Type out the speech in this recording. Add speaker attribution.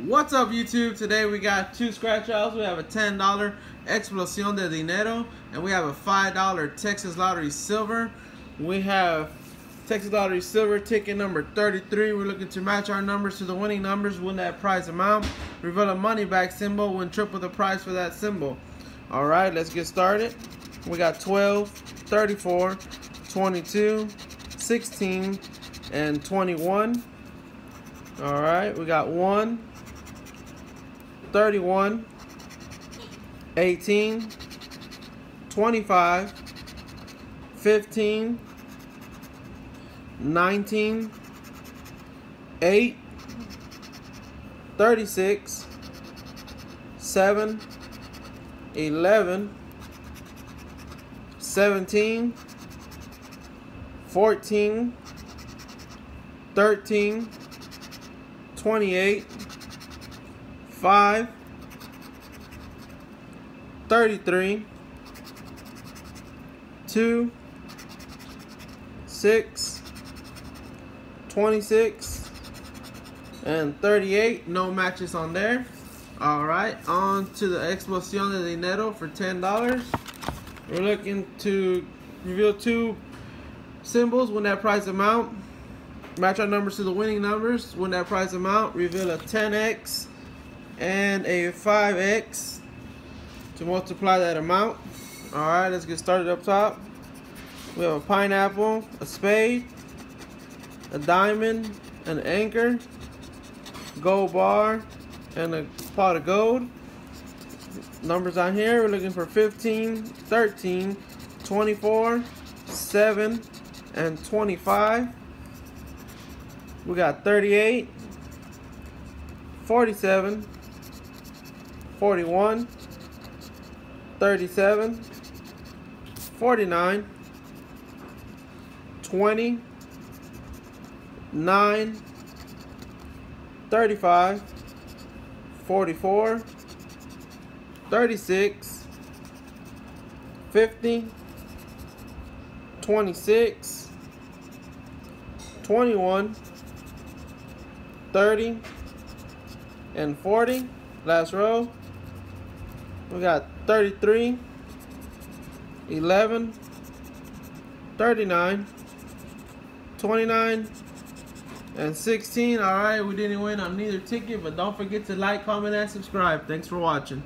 Speaker 1: What's up, YouTube? Today we got two scratch offs. We have a $10 Explosión de Dinero and we have a $5 Texas Lottery Silver. We have Texas Lottery Silver ticket number 33. We're looking to match our numbers to the winning numbers, win that prize amount, reveal a money back symbol, win triple the prize for that symbol. Alright, let's get started. We got 12, 34, 22, 16, and 21. Alright, we got 1, 31, 18, 25, 15, 19, 8, 36, 7, 11, 17, 14, 13, 28, 5, 33, 2, 6, 26, and 38. No matches on there. Alright, on to the Explosión de Dinero for $10. We're looking to reveal two symbols, win that prize amount, match our numbers to the winning numbers, win that prize amount, reveal a 10x and a 5x to multiply that amount. Alright, let's get started up top. We have a pineapple, a spade, a diamond, an anchor, gold bar, and a pot of gold. Numbers on here, we're looking for 15, 13, 24, 7, and 25. We got 38, 47, 41, 37, 49, 20, 9, 35, 44, 36, 50, 26, 21, 30, and 40. Last row, we got 33, 11, 39, 29, and 16. Alright, we didn't win on neither ticket, but don't forget to like, comment, and subscribe. Thanks for watching.